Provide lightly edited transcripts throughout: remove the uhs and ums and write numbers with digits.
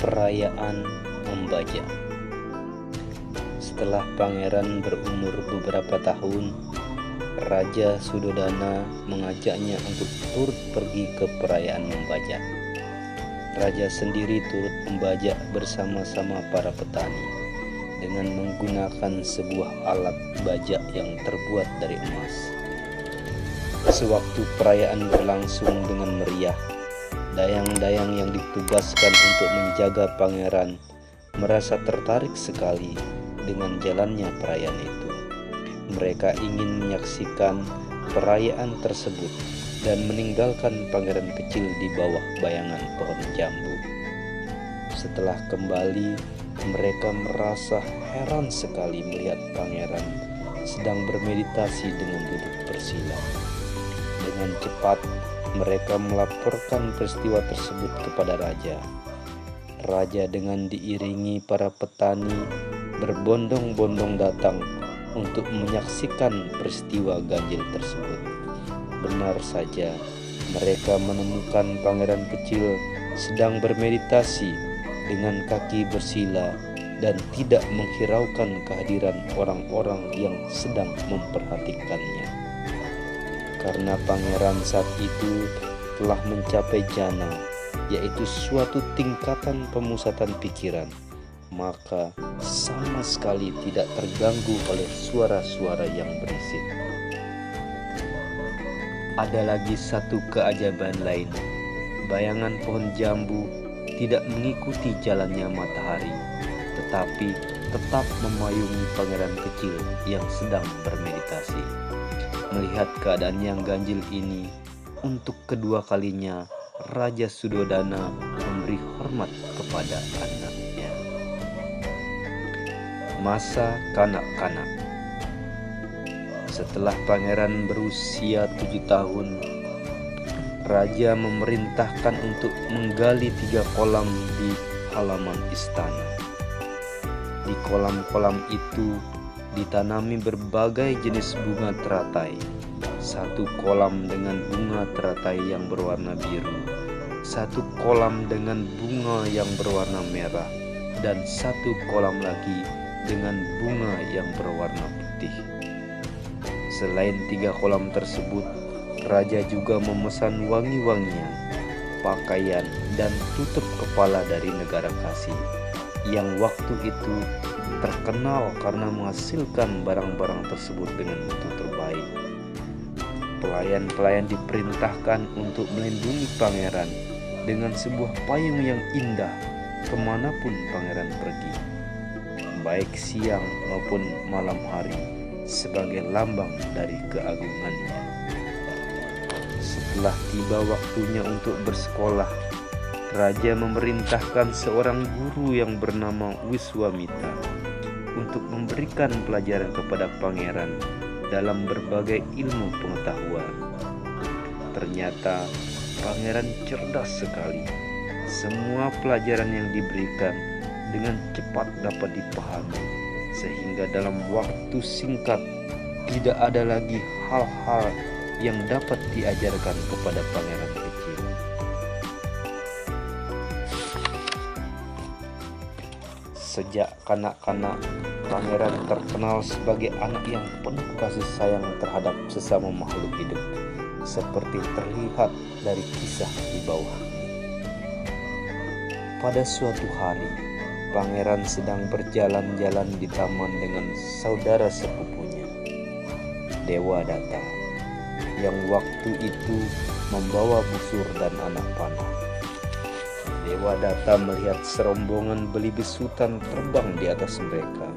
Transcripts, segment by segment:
Perayaan Membajak. Setelah pangeran berumur beberapa tahun, Raja Suddhodana mengajaknya untuk turut pergi ke perayaan membajak. Raja sendiri turut membajak bersama-sama para petani dengan menggunakan sebuah alat bajak yang terbuat dari emas. Sewaktu perayaan berlangsung dengan meriah, dayang-dayang yang ditugaskan untuk menjaga pangeran merasa tertarik sekali dengan jalannya perayaan itu. Mereka ingin menyaksikan perayaan tersebut dan meninggalkan pangeran kecil di bawah bayangan pohon jambu. Setelah kembali, mereka merasa heran sekali melihat pangeran sedang bermeditasi dengan duduk bersila. Dengan cepat, mereka melaporkan peristiwa tersebut kepada raja. Raja dengan diiringi para petani berbondong-bondong datang untuk menyaksikan peristiwa ganjil tersebut. Benar saja, mereka menemukan pangeran kecil sedang bermeditasi dengan kaki bersila dan tidak menghiraukan kehadiran orang-orang yang sedang memperhatikannya. Karena pangeran saat itu telah mencapai jana, yaitu suatu tingkatan pemusatan pikiran, maka sama sekali tidak terganggu oleh suara-suara yang berisik. Ada lagi satu keajaiban lain. Bayangan pohon jambu tidak mengikuti jalannya matahari, tetapi tetap memayungi pangeran kecil yang sedang bermeditasi. Melihat keadaan yang ganjil ini, untuk kedua kalinya Raja Suddhodana memberi hormat kepada anaknya. Masa kanak-kanak. Setelah pangeran berusia 7 tahun, raja memerintahkan untuk menggali 3 kolam di halaman istana. Di kolam-kolam itu ditanami berbagai jenis bunga teratai. 1 kolam dengan bunga teratai yang berwarna biru, 1 kolam dengan bunga yang berwarna merah, dan 1 kolam lagi dengan bunga yang berwarna putih. Selain 3 kolam tersebut, raja juga memesan wangi-wangian, pakaian, dan tutup kepala dari negara Kasih, yang waktu itu terkenal karena menghasilkan barang-barang tersebut dengan mutu terbaik. Pelayan-pelayan diperintahkan untuk melindungi pangeran dengan sebuah payung yang indah kemanapun pangeran pergi, baik siang maupun malam hari, sebagai lambang dari keagungannya. Setelah tiba waktunya untuk bersekolah, raja memerintahkan seorang guru yang bernama Wiswamitra untuk memberikan pelajaran kepada pangeran dalam berbagai ilmu pengetahuan. Ternyata pangeran cerdas sekali. Semua pelajaran yang diberikan dengan cepat dapat dipahami, sehingga dalam waktu singkat tidak ada lagi hal-hal yang dapat diajarkan kepada pangeran kecil. Sejak kanak-kanak, pangeran terkenal sebagai anak yang penuh kasih sayang terhadap sesama makhluk hidup, seperti terlihat dari kisah di bawah. Pada suatu hari, pangeran sedang berjalan-jalan di taman dengan saudara sepupunya, Dewadatta, yang waktu itu membawa busur dan anak panah. Dewadatta melihat serombongan belibis hutan terbang di atas mereka.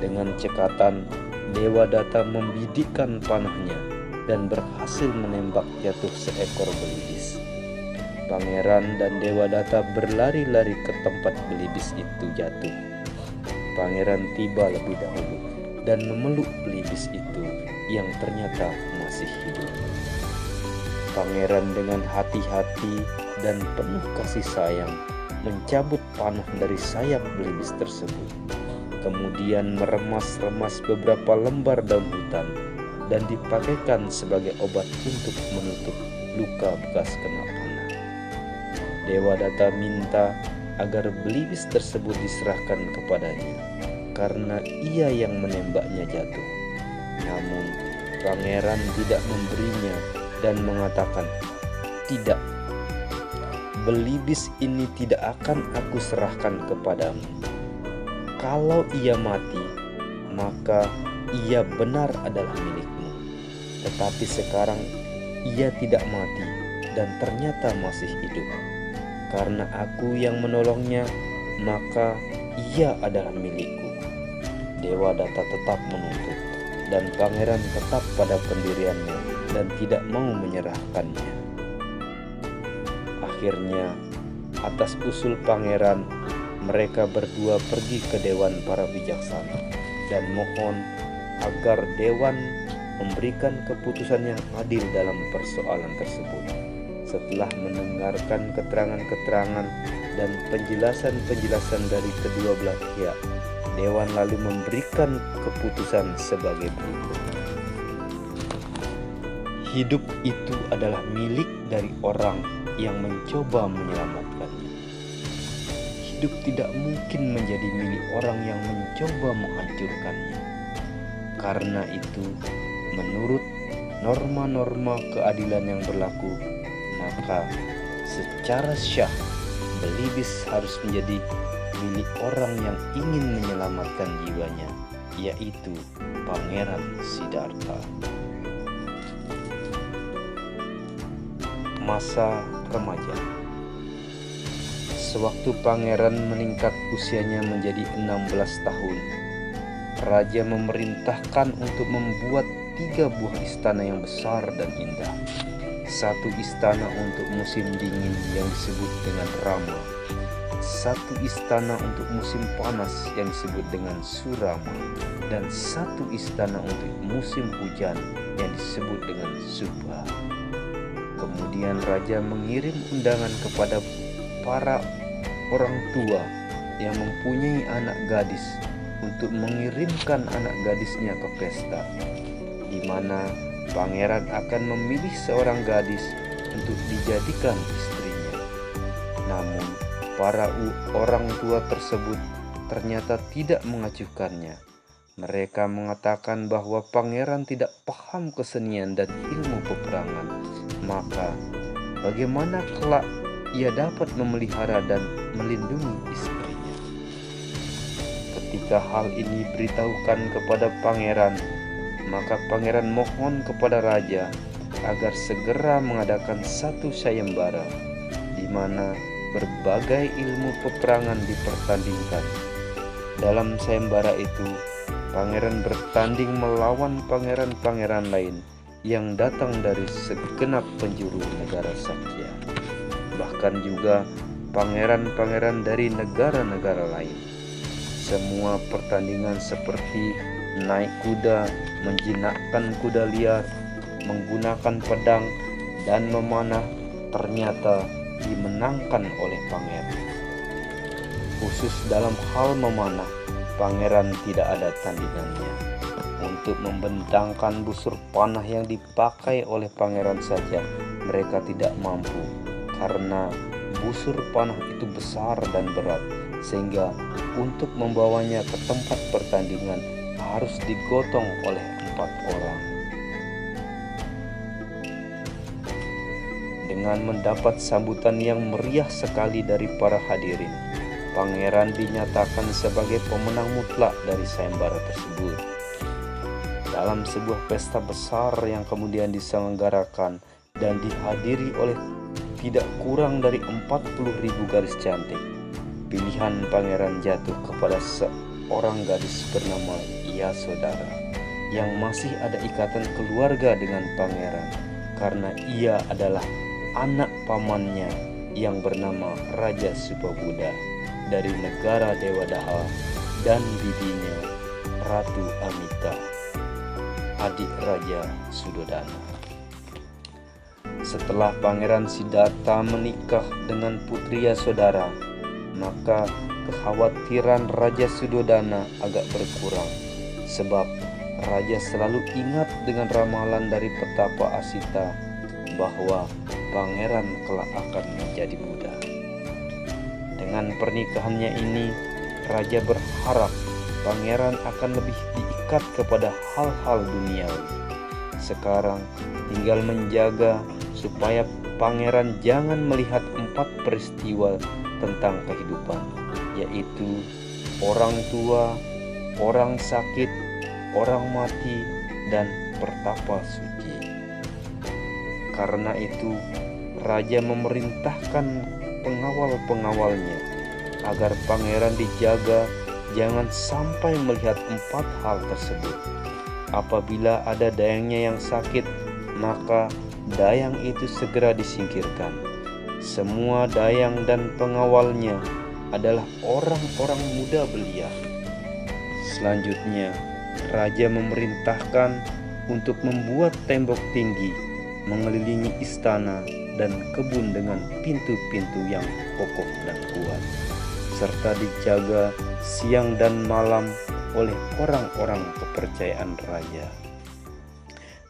Dengan cekatan, Dewadatta membidikkan panahnya dan berhasil menembak jatuh seekor belibis. Pangeran dan Dewadatta berlari-lari ke tempat belibis itu jatuh. Pangeran tiba lebih dahulu dan memeluk belibis itu yang ternyata masih hidup. Pangeran dengan hati-hati dan penuh kasih sayang mencabut panah dari sayap belibis tersebut, kemudian meremas-remas beberapa lembar daun hutan dan dipakaikan sebagai obat untuk menutup luka bekas kena panah. Dewadatta minta agar Belibis tersebut diserahkan kepadanya, karena ia yang menembaknya jatuh. Namun pangeran tidak memberinya dan mengatakan, "Tidak, Belibis ini tidak akan aku serahkan kepadamu. Kalau ia mati, maka ia benar adalah milikmu. Tetapi sekarang ia tidak mati dan ternyata masih hidup. Karena aku yang menolongnya, maka ia adalah milikku." Dewa Data tetap menuntut, dan pangeran tetap pada pendiriannya dan tidak mau menyerahkannya. Akhirnya, atas usul pangeran, mereka berdua pergi ke dewan para bijaksana dan mohon agar dewan memberikan keputusan yang adil dalam persoalan tersebut. Setelah mendengarkan keterangan-keterangan dan penjelasan-penjelasan dari kedua belah pihak, dewan lalu memberikan keputusan sebagai berikut. Hidup itu adalah milik dari orang yang mencoba menyelamatkannya. Hidup tidak mungkin menjadi milik orang yang mencoba menghancurkannya. Karena itu, menurut norma-norma keadilan yang berlaku, maka secara syah Belibis harus menjadi milik orang yang ingin menyelamatkan jiwanya, yaitu Pangeran Siddhartha. Masa remaja. Sewaktu pangeran meningkat usianya menjadi 16 tahun, raja memerintahkan untuk membuat 3 buah istana yang besar dan indah. Satu istana untuk musim dingin yang disebut dengan Rama, satu istana untuk musim panas yang disebut dengan Surama, dan satu istana untuk musim hujan yang disebut dengan Subha. Kemudian raja mengirim undangan kepada para orang tua yang mempunyai anak gadis untuk mengirimkan anak gadisnya ke pesta, di mana pangeran akan memilih seorang gadis untuk dijadikan istrinya. Namun para orang tua tersebut ternyata tidak mengacuhkannya. Mereka mengatakan bahwa pangeran tidak paham kesenian dan ilmu peperangan. Maka bagaimana kelak ia dapat memelihara dan melindungi istrinya? Ketika hal ini diberitahukan kepada pangeran, maka pangeran mohon kepada raja agar segera mengadakan satu sayembara di mana berbagai ilmu peperangan dipertandingkan. Dalam sayembara itu, pangeran bertanding melawan pangeran-pangeran lain yang datang dari segenap penjuru negara Sakya. Bahkan juga pangeran-pangeran dari negara-negara lain. Semua pertandingan seperti naik kuda, menjinakkan kuda liar, menggunakan pedang, dan memanah ternyata dimenangkan oleh pangeran. Khusus dalam hal memanah, pangeran tidak ada tandingannya. Untuk membentangkan busur panah yang dipakai oleh pangeran saja, mereka tidak mampu, karena busur panah itu besar dan berat, sehingga untuk membawanya ke tempat pertandingan harus digotong oleh 4 orang. Dengan mendapat sambutan yang meriah sekali dari para hadirin, pangeran dinyatakan sebagai pemenang mutlak dari sayembara tersebut. Dalam sebuah pesta besar yang kemudian diselenggarakan dan dihadiri oleh tidak kurang dari 40.000 gadis cantik, pilihan pangeran jatuh kepada seorang gadis bernama Yasodhara yang masih ada ikatan keluarga dengan pangeran, karena ia adalah anak pamannya yang bernama Raja Subhabuddha dari negara Dewa Daha, dan bibinya Ratu Amita, adik Raja Suddhodana. Setelah Pangeran Siddhartha menikah dengan putri Yasodhara, maka kekhawatiran Raja Suddhodana agak berkurang, sebab Raja selalu ingat dengan ramalan dari petapa Asita bahwa pangeran kelak akan menjadi Buddha. Dengan Dengan pernikahannya ini, raja berharap pangeran akan lebih diikat kepada hal-hal duniawi. Sekarang tinggal menjaga supaya pangeran jangan melihat 4 peristiwa tentang kehidupan, yaitu orang tua, orang sakit, orang mati, dan pertapa suci. Karena itu, raja memerintahkan pengawal-pengawalnya agar pangeran dijaga jangan sampai melihat 4 hal tersebut. Apabila ada dayangnya yang sakit, maka dayang itu segera disingkirkan. Semua dayang dan pengawalnya adalah orang-orang muda belia. Selanjutnya, raja memerintahkan untuk membuat tembok tinggi mengelilingi istana dan kebun dengan pintu-pintu yang kokoh dan kuat, serta dijaga siang dan malam oleh orang-orang kepercayaan raja.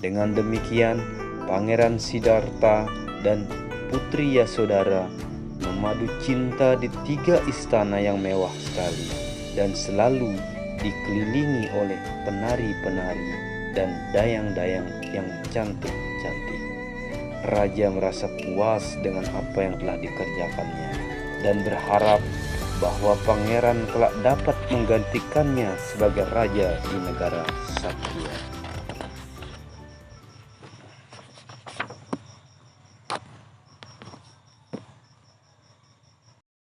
Dengan demikian, Pangeran Siddhartha dan Putri Yasodhara memadu cinta di 3 istana yang mewah sekali dan selalu dikelilingi oleh penari-penari dan dayang-dayang yang cantik-cantik. Raja merasa puas dengan apa yang telah dikerjakannya dan berharap bahwa pangeran kelak dapat menggantikannya sebagai raja di negara Satria.